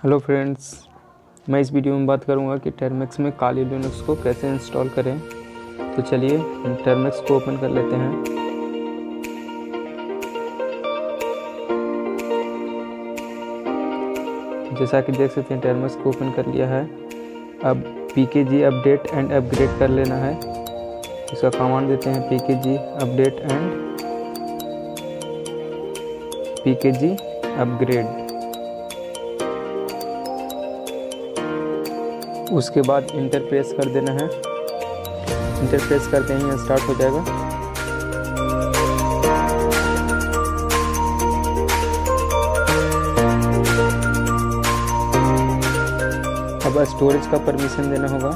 Hello friends, मैं इस video में बात करूंगा कि टर्मक्स में काली लिनक्स को कैसे इंस्टॉल करें। तो चलिए हम टर्मक्स को ओपन कर लेते हैं। जैसा कि देख सकते हैं टर्मक्स को ओपन कर लिया है। अब pkg अपडेट एंड अपग्रेड कर लेना है। इसका कमांड देते हैं pkg update and pkg upgrade. उसके बाद इंटर प्रेस कर देना है। इंटर प्रेस करते ही स्टार्ट हो जाएगा। अब स्टोरेज का परमिशन देना होगा।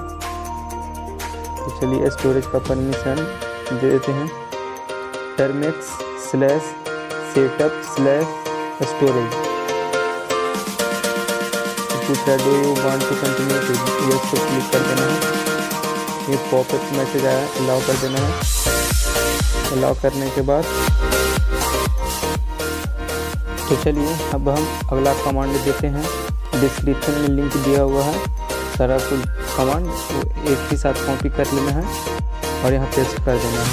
तो चलिए स्टोरेज का परमिशन दे देते हैं termux-setup-storage। Do you want to continue to yes को क्लिक कर देना है। ये पॉपअप मैसेज आया, अलाउ कर देना है। अलाउ करने के बाद तो चलिए अब हम अगला कमांड देते हैं। डिस्क्रिप्शन में लिंक दिया हुआ है, सारा कुछ कमांड वो एक ही साथ कॉपी कर लेना है और यहाँ पेस्ट कर देना है।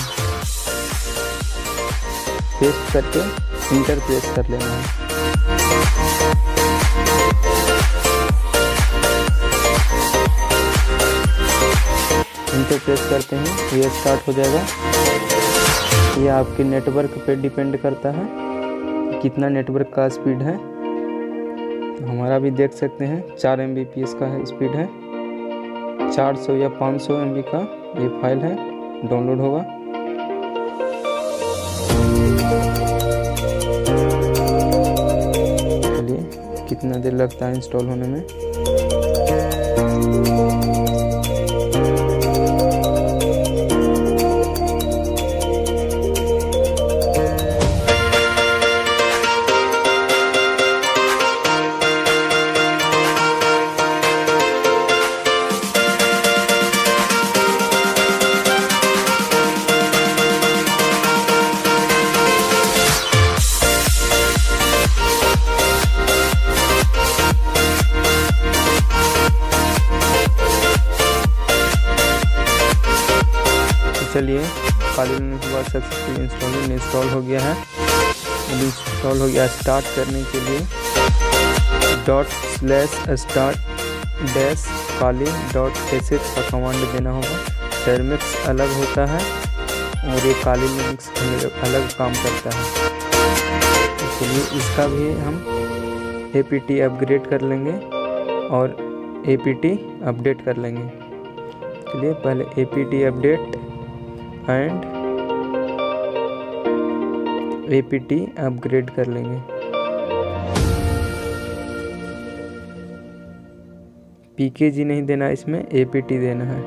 पेस्ट करके इंटर प्रेस कर लेना है। इंटर प्रेस करते हैं, ये स्टार्ट हो जाएगा। ये आपके नेटवर्क पे डिपेंड करता है कितना नेटवर्क का स्पीड है। तो हमारा भी देख सकते हैं 4 Mbps का है स्पीड है। 400 या 500 MB का ये फाइल है, डाउनलोड होगा। चलिए कितना देर लगता है इंस्टॉल होने में। चलिए काली लिनक्स के बाद सक्सेसफुल इंस्टॉल हो गया है। अब इंस्टॉल हो गया। स्टार्ट करने के लिए ./start-kali.sh का कमांड देना होगा। टर्मक्स अलग होता है और ये काली लिनक्स अलग काम करता है। तो चलिए इसका भी हम apt अपग्रेड कर लेंगे और apt अपडेट कर लेंगे। चलिए पहले apt update and apt upgrade कर लेंगे। pkg नहीं देना, इसमें apt देना है।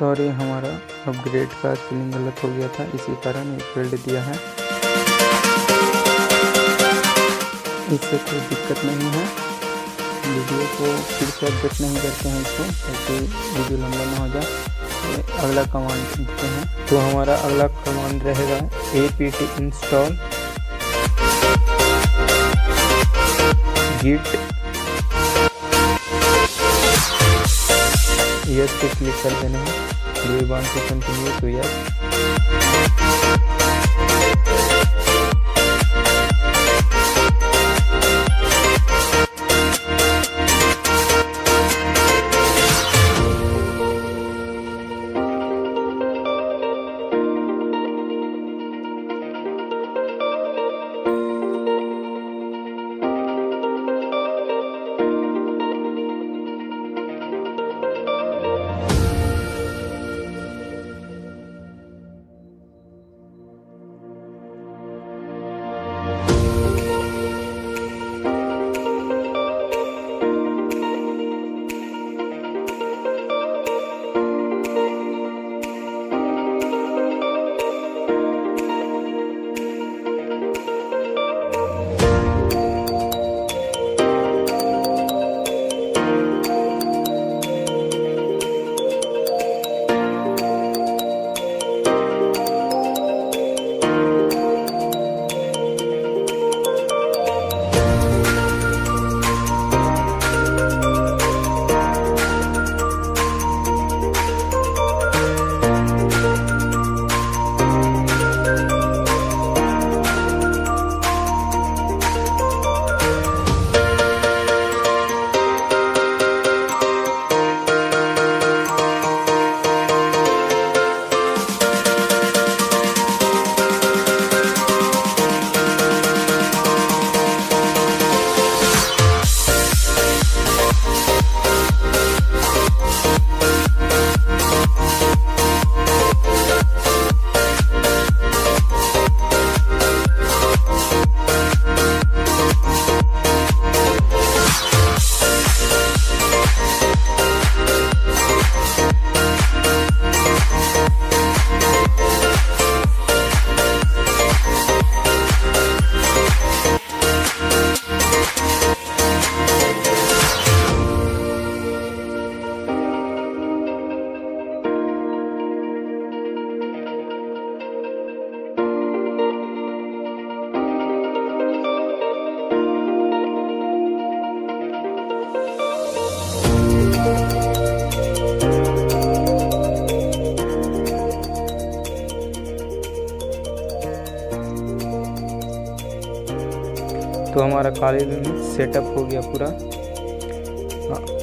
सॉरी, हमारा अपग्रेड का स्पेलिंग गलत हो गया था, इसी कारण ये फील्ड दिया है। इससे कोई दिक्कत नहीं है। वीडियो को फिर से अपडेट नहीं करते हैं इसको, ताकि वीडियो लंबा ना हो जाए। अगला कमांड देते हैं। तो हमारा अगला कमांड रहेगा apt install git। यस पे क्लिक कर देना है। Do you want to continue? तो यस। तो हमारा काली लिनक्स सेटअप हो गया पूरा।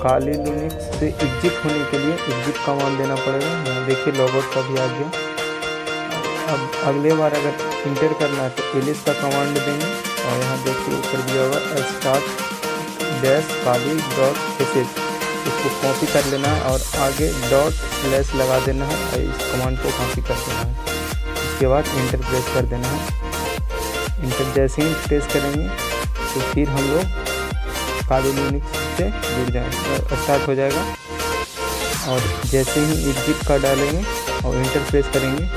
काली लिनक्स से एग्जिट होने के लिए एग्जिट कमांड देना पड़ेगा। यहाँ देखिए लॉगआउट का भी आ गया। अब अगले बार अगर इंटर करना है तो एलिस का कमांड देंगे और यहाँ देखिए ऊपर दिया हुआ start-kali.sh, इसको कॉपी कर लेना है और आगे ./ लगा देना है और इस कमांड को कॉपी कर देना है। इसके बाद इंटर प्रेस कर देना है। इंटर जैसे ही प्रेस करेंगे तो फिर हम लोग काली लिनक्स से जुड़ जाएंगे, स्टार्ट हो जाएगा। और जैसे ही एग्जिट का डालेंगे और इंटर प्रेस करेंगे